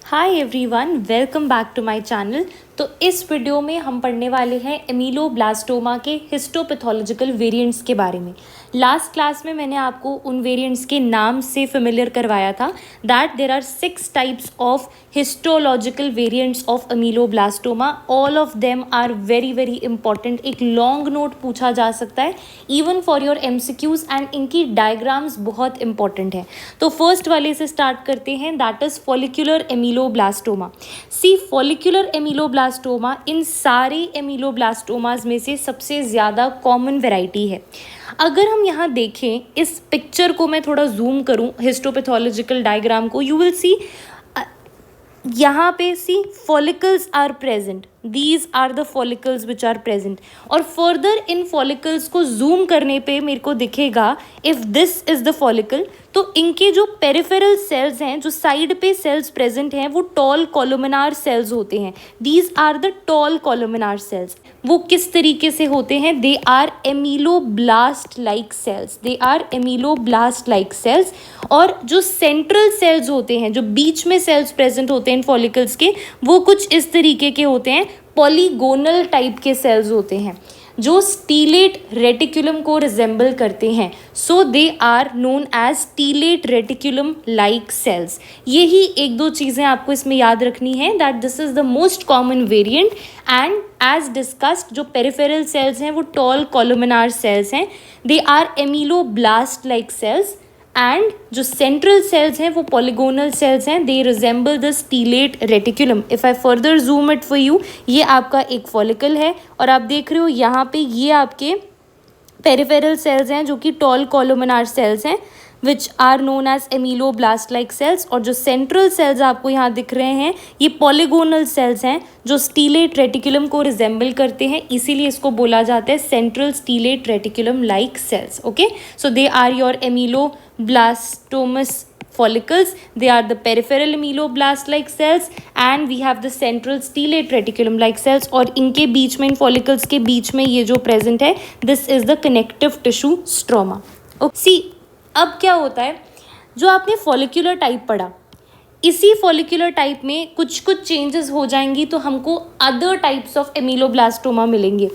Hi everyone, welcome back to my channel. तो इस video में हम पढ़ने वाले हैं एमिलोब्लास्टोमा के हिस्टोपैथोलॉजिकल वेरिएंट्स के बारे में। लास्ट क्लास में मैंने आपको उन वेरिएंट्स के नाम से फेमिलियर करवाया था that there are 6 types of histological variants of ameloblastoma. All of them are very very important. एक लॉन्ग नोट पूछा जा सकता है even for your MCQs and इनकी डायग्राम्स बहुत इंपॉर्टेंट है। तो फर्स्ट वाले से स्टार्ट करते हैं, that is follicular ameloblastoma. See follicular ameloblastoma इन सारे एमिलोब्लास्टोमास में से सबसे ज़्यादा कॉमन वैरायटी है। अगर हम यहाँ देखें, इस पिक्चर को मैं थोड़ा जूम करूँ हिस्टोपैथोलॉजिकल डायग्राम को, यू विल सी यहाँ पे see follicles are present, these are the follicles which are present. और फर्दर इन फॉलिकल्स को जूम करने पे मेरे को दिखेगा if this is the follicle, तो इनके जो पेरिफेरल सेल्स हैं, जो साइड पे सेल्स प्रेजेंट हैं, वो टॉल कॉलुमिनार सेल्स होते हैं। These are the tall columnar cells. वो किस तरीके से होते हैं? They are ameloblast like cells, they are ameloblast like cells. और जो सेंट्रल सेल्स होते हैं, जो बीच में सेल्स प्रेजेंट होते हैं इन फॉलिकल्स के, वो कुछ इस तरीके के होते हैं, पॉलीगोनल टाइप के सेल्स होते हैं जो स्टीलेट रेटिकुलम को रिजेंबल करते हैं। So they are known as stellate reticulum like cells. यही एक दो चीज़ें आपको इसमें याद रखनी है that this is the most common variant. And as discussed, जो पेरिफेरल सेल्स हैं वो टॉल कॉलुमिनार सेल्स हैं, they are ameloblast like cells. And जो सेंट्रल सेल्स हैं वो पॉलीगोनल सेल्स हैं, they resemble the stellate reticulum. If I further zoom it for you, ये आपका एक फॉलिकल है और आप देख रहे हो यहाँ पे ये आपके पेरिफेरल सेल्स हैं जो कि टॉल कॉलुमिनार सेल्स हैं which are known as ameloblast like cells. और जो सेंट्रल सेल्स आपको यहाँ दिख रहे हैं ये पॉलीगोनल सेल्स हैं जो स्टीलेट रेटिकुलम को रिजेंबल करते हैं, इसीलिए इसको बोला जाता है central stellate reticulum like cells. Okay, so they are your ameloblastomas follicles. They are the peripheral ameloblast like cells and we have the central stellate reticulum like cells। और इनके बीच में, इन follicles के बीच में ये जो present है, this is the connective tissue stroma। Okay, see, अब क्या होता है, जो आपने follicular टाइप पढ़ा, इसी फॉलिकुलर टाइप में कुछ कुछ चेंजेस हो जाएंगी तो हमको अदर टाइप्स ऑफ एमिलोब्लास्टोमा मिलेंगे।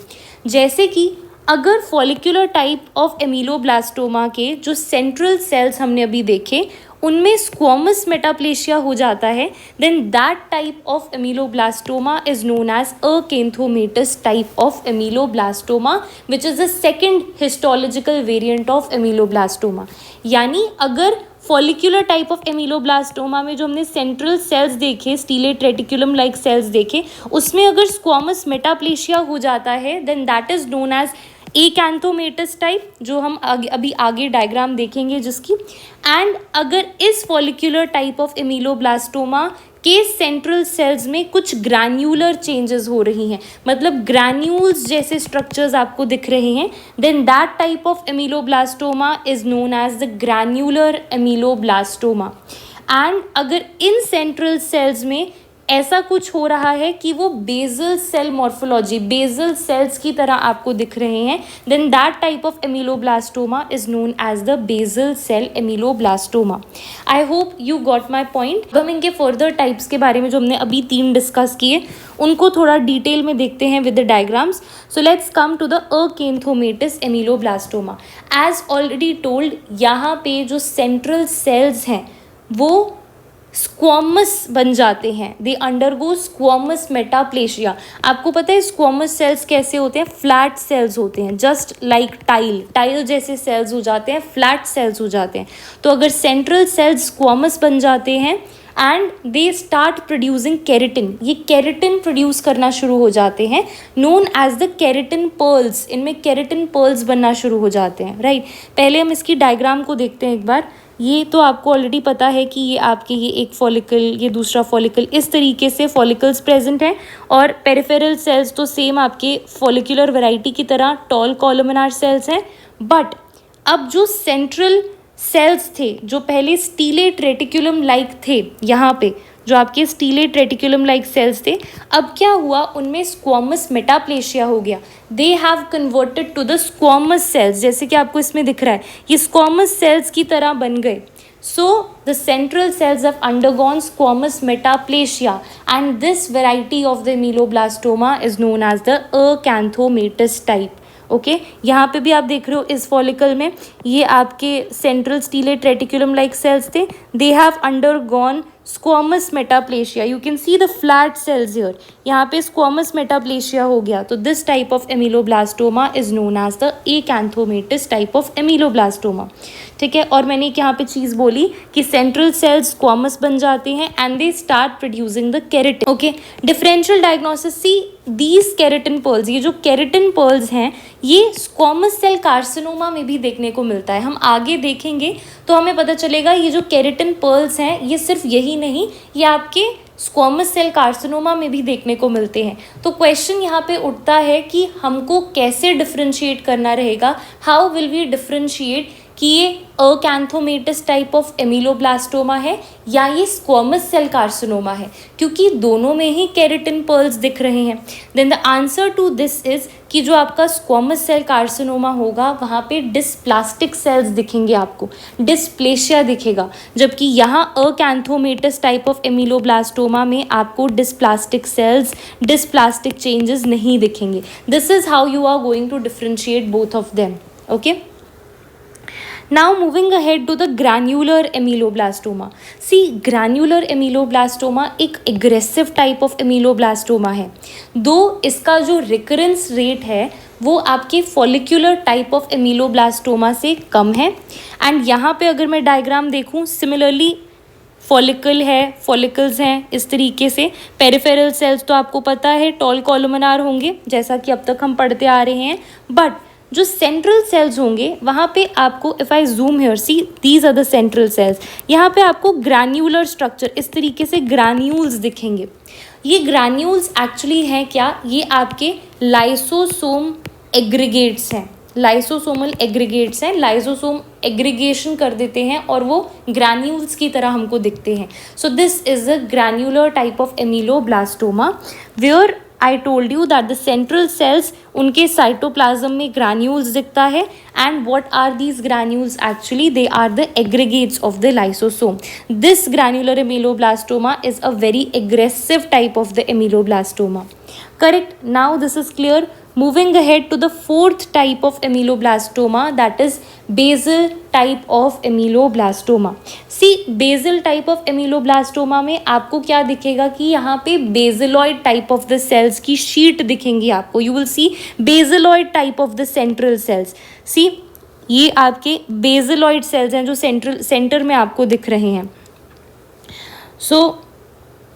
जैसे कि अगर फॉलिकुलर टाइप ऑफ एमिलोब्लास्टोमा के जो सेंट्रल सेल्स हमने अभी देखे उनमें स्क्वॉमस मेटाप्लेशिया हो जाता है, then that type of ameloblastoma is known as acanthomatous type of ameloblastoma which is the second histological variant of ameloblastoma. यानी अगर फॉलिकुलर टाइप ऑफ एमिलोब्लास्टोमा में जो हमने सेंट्रल सेल्स देखे, स्टीलेट रेटिकुलम लाइक सेल्स देखे, उसमें अगर स्क्वॉमस मेटाप्लेशिया हो जाता है then that is known as acanthomatous type, जो हम अभी आगे डायग्राम देखेंगे जिसकी। एंड अगर इस फॉलिकुलर टाइप ऑफ एमिलोब्लास्टोमा के सेंट्रल सेल्स में कुछ ग्रैन्यूलर चेंजेस हो रही हैं, मतलब ग्रैन्यूल्स जैसे स्ट्रक्चर्स आपको दिख रहे हैं, then that type of ameloblastoma is known as the granular ameloblastoma. And अगर इन सेंट्रल सेल्स में ऐसा कुछ हो रहा है कि वो basal cell morphology, basal cells की तरह आपको दिख रहे हैं, then that type of ameloblastoma is known as the basal cell ameloblastoma. I hope you got my point. हम इनके फर्दर टाइप्स के बारे में जो हमने अभी 3 डिस्कस किए उनको थोड़ा डिटेल में देखते हैं with the diagrams. So let's come to the acanthomatous ameloblastoma. As already told, यहाँ पे जो सेंट्रल सेल्स हैं वो स्क्वॉमस बन जाते हैं, दे अंडरगो स्क्वॉमस मेटाप्लेशिया। आपको पता है स्क्वॉमस सेल्स कैसे होते हैं? फ्लैट सेल्स होते हैं, जस्ट लाइक टाइल जैसे सेल्स हो जाते हैं, फ्लैट सेल्स हो जाते हैं। तो अगर सेंट्रल सेल्स स्क्वॉमस बन जाते हैं and they start producing keratin, ये केराटिन प्रोड्यूस करना शुरू हो जाते हैं, known as the keratin pearls. इनमें केराटिन पर्ल्स बनना शुरू हो जाते हैं, राइट। पहले हम इसकी डायग्राम को देखते हैं एक बार। ये तो आपको ऑलरेडी पता है कि ये आपके ये एक फॉलिकल, ये दूसरा फॉलिकल, इस तरीके से फॉलिकल्स प्रेजेंट हैं। और पेरिफेरल सेल्स तो सेम आपके फॉलिकुलर वैरायटी की तरह टॉल कॉलुमिनार सेल्स हैं। बट अब जो सेंट्रल सेल्स थे, जो पहले स्टीलेट रेटिकुलम लाइक थे यहाँ पे, जो आपके स्टीलेट रेटिकुलम लाइक सेल्स थे, अब क्या हुआ, उनमें स्क्वामस मेटाप्लेशिया हो गया। They have converted to the squamous cells, जैसे कि आपको इसमें दिख रहा है, ये स्क्वामस सेल्स की तरह बन गए। So the central cells have undergone squamous metaplasia, and this variety of the ameloblastoma is known as the acanthomatous type. Okay यहाँ पे भी आप देख रहे हो इस फॉलिकल में ये आपके central stellate reticulum like cells थे, they have undergone squamous metaplasia, you can see the flat cells here, यहाँ पे स्क्वामस मेटाप्लेशिया हो गया। तो this type of ameloblastoma is known as the acanthomatous type of ameloblastoma. ठीक है, और मैंने यहाँ पे चीज़ बोली कि सेंट्रल सेल्स स्क्वामस बन जाते हैं and they start producing the keratin. Okay, differential diagnosis, see these keratin pearls, ये जो केराटिन पर्ल्स हैं ये स्क्वामस सेल कार्सिनोमा में भी देखने को मिलता है। हम आगे देखेंगे तो हमें पता चलेगा ये जो केराटिन पर्ल्स हैं ये सिर्फ यही नहीं, ये आपके स्क्वामस सेल कार्सिनोमा में भी देखने को मिलते हैं। तो क्वेश्चन यहाँ पे उठता है कि हमको कैसे डिफ्रेंशिएट करना रहेगा, हाउ विल वी डिफ्रेंशिएट कि ये अकैंथोमेटस टाइप ऑफ एमिलोब्लास्टोमा है या ये स्क्वामस सेल कार्सिनोमा है, क्योंकि दोनों में ही केराटिन पर्ल्स दिख रहे हैं। Then the answer to this is कि जो आपका स्क्वामस सेल कार्सिनोमा होगा वहाँ पे डिस्प्लास्टिक सेल्स दिखेंगे, आपको डिस्प्लेशिया दिखेगा, जबकि यहाँ अकैंथोमेटस टाइप ऑफ एमिलोब्लास्टोमा में आपको डिस्प्लास्टिक सेल्स, डिस्प्लास्टिक चेंजेस नहीं दिखेंगे। This is how you are going to differentiate both of them. Okay, now moving ahead to the granular ameloblastoma. See, granular ameloblastoma एक aggressive type of ameloblastoma है, दो इसका जो recurrence rate है वो आपके follicular type of ameloblastoma से कम है। एंड यहाँ पे अगर मैं डायग्राम देखूँ, सिमिलरली फॉलिकल है, फॉलिकल्स हैं इस तरीके से, पेरिफेरल सेल्स तो आपको पता है टॉल कॉलमनार होंगे जैसा कि अब तक हम पढ़ते आ रहे हैं, बट जो सेंट्रल सेल्स होंगे वहाँ पे आपको, if I zoom here, see these are the central cells, यहाँ पे आपको ग्रैन्यूलर स्ट्रक्चर इस तरीके से ग्रैन्यूल्स दिखेंगे। ये ग्रैन्यूल्स एक्चुअली हैं क्या, ये आपके लाइसोसोम एग्रीगेट्स हैं, लाइसोसोमल एग्रीगेट्स हैं, लाइसोसोम एग्रीगेशन कर देते हैं और वो ग्रैन्यूल्स की तरह हमको दिखते हैं। So this is a granular type of ameloblastoma where I told you that the central cells, उनके साइटोप्लाज्म में ग्रैन्यूल्स दिखता है, and what are these granules actually, they are the aggregates of the lysosome. This granular ameloblastoma is a very aggressive type of the ameloblastoma. Correct, now this is clear. Moving ahead to the fourth type of ameloblastoma, that is basal type of ameloblastoma. See, basal type of ameloblastoma में आपको क्या दिखेगा कि यहाँ पे basaloid type of the cells की sheet दिखेंगी आपको, you will see basaloid type of the central cells. See, ये आपके basaloid cells हैं जो सेंटर में आपको दिख रहे हैं। So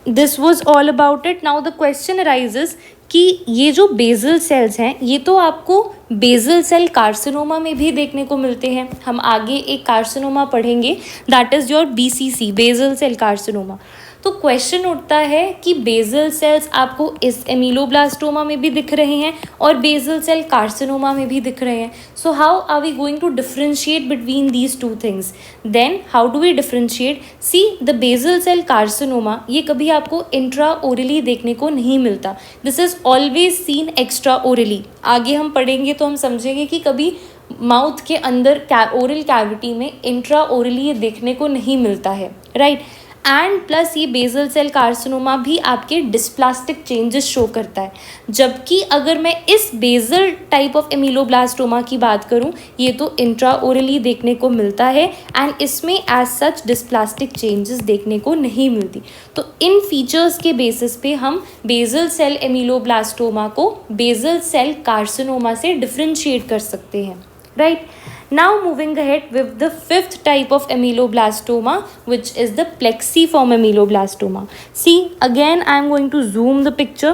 this was all about it. Now the question arises कि ये जो बेजल सेल्स हैं ये तो आपको बेजल सेल कार्सिनोमा में भी देखने को मिलते हैं। हम आगे एक कार्सिनोमा पढ़ेंगे, that is your BCC, basal cell carcinoma. तो क्वेश्चन उठता है कि बेजल सेल्स आपको इस एमिलोब्लास्टोमा में भी दिख रहे हैं और बेजल सेल कार्सिनोमा में भी दिख रहे हैं। So how are we going to differentiate between these two things? Then how do we differentiate? See, the basal cell carcinoma ये कभी आपको इंट्रा ओरली देखने को नहीं मिलता, this is always seen extra orally. आगे हम पढ़ेंगे तो हम समझेंगे कि कभी माउथ के अंदर ओरल कैविटी में इंट्रा ओरली ये देखने को नहीं मिलता है, राइट। एंड प्लस ये बेजल सेल कार्सिनोमा भी आपके डिस्प्लास्टिक चेंजेस शो करता है, जबकि अगर मैं इस बेजल टाइप ऑफ एमिलोब्लास्टोमा की बात करूं ये तो इंट्रा ओरली देखने को मिलता है एंड इसमें एज सच डिस्प्लास्टिक चेंजेस देखने को नहीं मिलती। तो इन फीचर्स के बेसिस पे हम बेजल सेल एमिलोब्लास्टोमा को बेजल सेल कार्सिनोमा से डिफ्रेंशिएट कर सकते हैं, right. Now moving ahead with the fifth type of ameloblastoma, which is the plexiform ameloblastoma. See, again I am going to zoom the picture.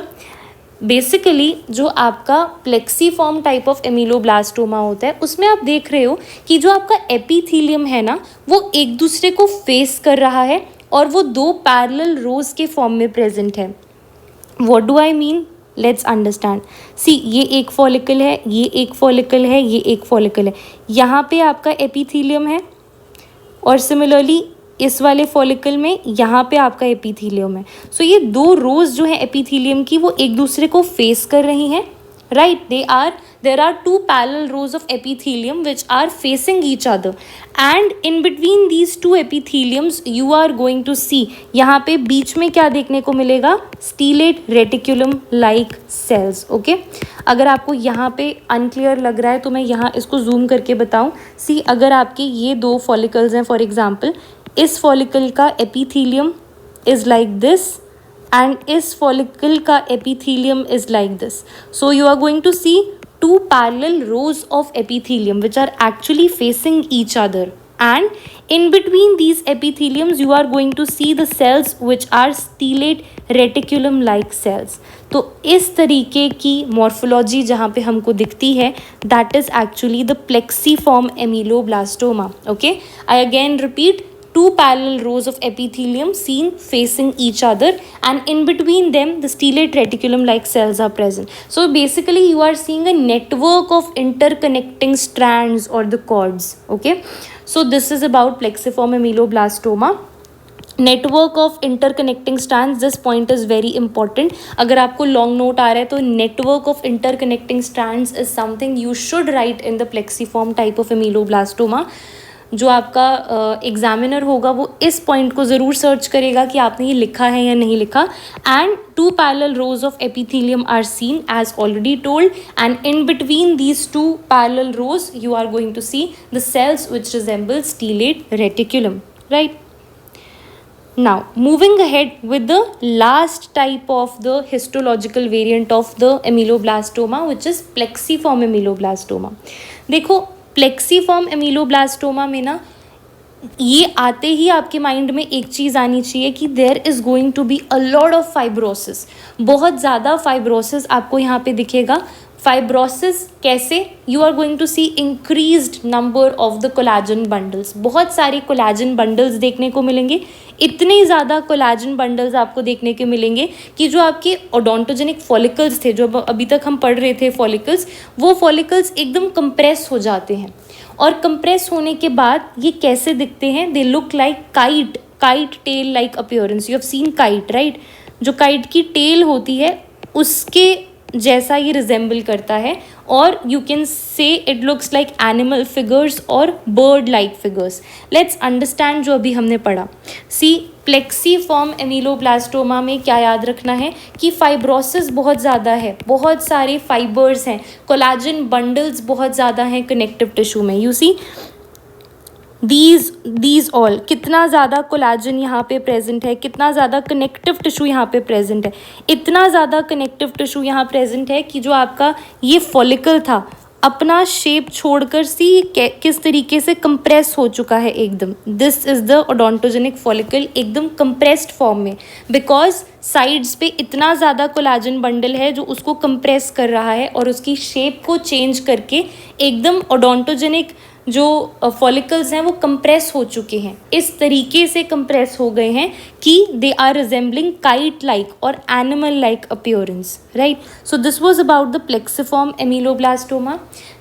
Basically जो आपका plexiform type of ameloblastoma होता है उसमें आप देख रहे हो कि जो आपका एपिथेलियम है ना वो एक दूसरे को फेस कर रहा है और वो दो पैरेलल रोज के फॉर्म में प्रेजेंट है। What do I mean? Let's understand. See, ये एक फॉलिकल है, ये एक फॉलिकल है, ये एक फॉलिकल है, यहाँ पे आपका एपिथेलियम है और सिमिलरली इस वाले फॉलिकल में यहाँ पे आपका एपिथीलियम है. सो ये दो रोज जो है एपिथीलियम की वो एक दूसरे को फेस कर रही हैं. Right, there are two parallel rows of epithelium which are facing each other, and in between these two epitheliums you are going to see यहाँ पे बीच में क्या देखने को मिलेगा, stellate reticulum like cells. Okay, अगर आपको यहाँ पे अनक्लियर लग रहा है तो मैं यहाँ इसको जूम करके बताऊँ. सी, अगर आपके ये दो फॉलिकल्स हैं, फॉर एग्जाम्पल इस फॉलिकल का epithelium is like this and इस follicle का epithelium is like this. So you are going to see two parallel rows of epithelium which are actually facing each other, and in between these epitheliums you are going to see the cells which are stellate reticulum like cells. तो इस तरीके की morphology जहाँ पे हमको दिखती है, that is actually the plexiform ameloblastoma. Okay, I again repeat, two parallel rows of epithelium seen facing each other, and in between them the stellate reticulum like cells are present. So basically you are seeing a network of interconnecting strands or the cords. Okay, so this is about plexiform ameloblastoma. Network of interconnecting strands, this point is very important. अगर आपको long note आ रहा है तो network of interconnecting strands is something you should write in the plexiform type of ameloblastoma. जो आपका examiner होगा वो इस पॉइंट को ज़रूर सर्च करेगा कि आपने ये लिखा है या नहीं लिखा. And two parallel rows of epithelium are seen as already told, and in between these two parallel rows you are going to see the cells which resemble stellate reticulum. Right, now moving ahead with the last type of the histological variant of the ameloblastoma, which is plexiform ameloblastoma. देखो, plexiform एमीलोब्लास्टोमा में ना ये आते ही आपके mind में एक चीज़ आनी चाहिए कि there is going to be a lot of fibrosis. बहुत ज़्यादा फाइब्रोसिस आपको यहाँ पे दिखेगा. फाइब्रोसिस कैसे? You are going to see increased number of the collagen bundles. बहुत सारे कोलाजन बंडल्स देखने को मिलेंगे. इतने ज़्यादा कोलाजन बंडल्स आपको देखने के मिलेंगे कि जो आपके ओडोंटोजेनिक फॉलिकल्स थे, जो अभी तक हम पढ़ रहे थे फॉलिकल्स, वो फॉलिकल्स एकदम कंप्रेस हो जाते हैं. और कंप्रेस होने के बाद ये कैसे दिखते हैं? They look like kite tail like appearance. You have seen kite, right? जो काइट की टेल होती है उसके जैसा ये रिजेंबल करता है, और you can say it looks like animal figures और bird like figures. Let's understand जो अभी हमने पढ़ा. सी, प्लेक्सीफॉर्म एमीलोब्लास्टोमा में क्या याद रखना है कि फाइब्रोसिस बहुत ज़्यादा है, बहुत सारे फाइबर्स हैं, कोलाजन बंडल्स बहुत ज़्यादा हैं कनेक्टिव टिश्यू में. यू सी these ऑल, कितना ज़्यादा कोलाजन यहाँ पे प्रेजेंट है, कितना ज़्यादा कनेक्टिव टिश्यू यहाँ पे प्रेजेंट है. इतना ज़्यादा कनेक्टिव टिश्यू यहाँ प्रेजेंट है कि जो आपका ये फॉलिकल था अपना शेप छोड़कर किस तरीके से कंप्रेस हो चुका है एकदम. This is the odontogenic follicle एकदम कंप्रेस्ड फॉर्म में, बिकॉज साइड्स पे इतना ज़्यादा कोलाजन बंडल है जो उसको कंप्रेस कर रहा है और उसकी शेप को चेंज करके एकदम ओडोंटोजेनिक जो फॉलिकल्स हैं वो कंप्रेस हो चुके हैं. इस तरीके से कंप्रेस हो गए हैं कि they are resembling kite like और animal like appearance. Right, so this was about the plexiform ameloblastoma.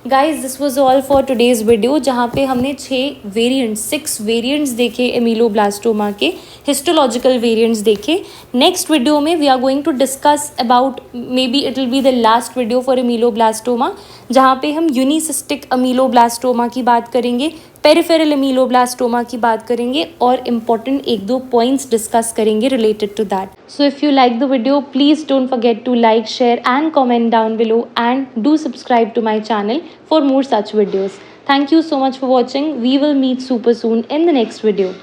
Guys, this was all for today's video, जहाँ पे हमने 6 वेरिएंट्स देखे एमीलोब्लास्टोमा के, हिस्टोलॉजिकल वेरिएंट्स देखे. नेक्स्ट वीडियो में we are going to discuss about, maybe it will be the last video for ameloblastoma, जहाँ पे हम यूनिसिस्टिक एमीलोब्लास्टोमा की बात करेंगे, पेरिफेरल एमीलोब्लास्टोमा की बात करेंगे, और इम्पॉर्टेंट 1-2 पॉइंट्स डिस्कस करेंगे related to that. So if you like the video, please don't forget to like, share and comment down below, and do subscribe to my channel for more such videos. Thank you so much for watching. We will meet super soon in the next video.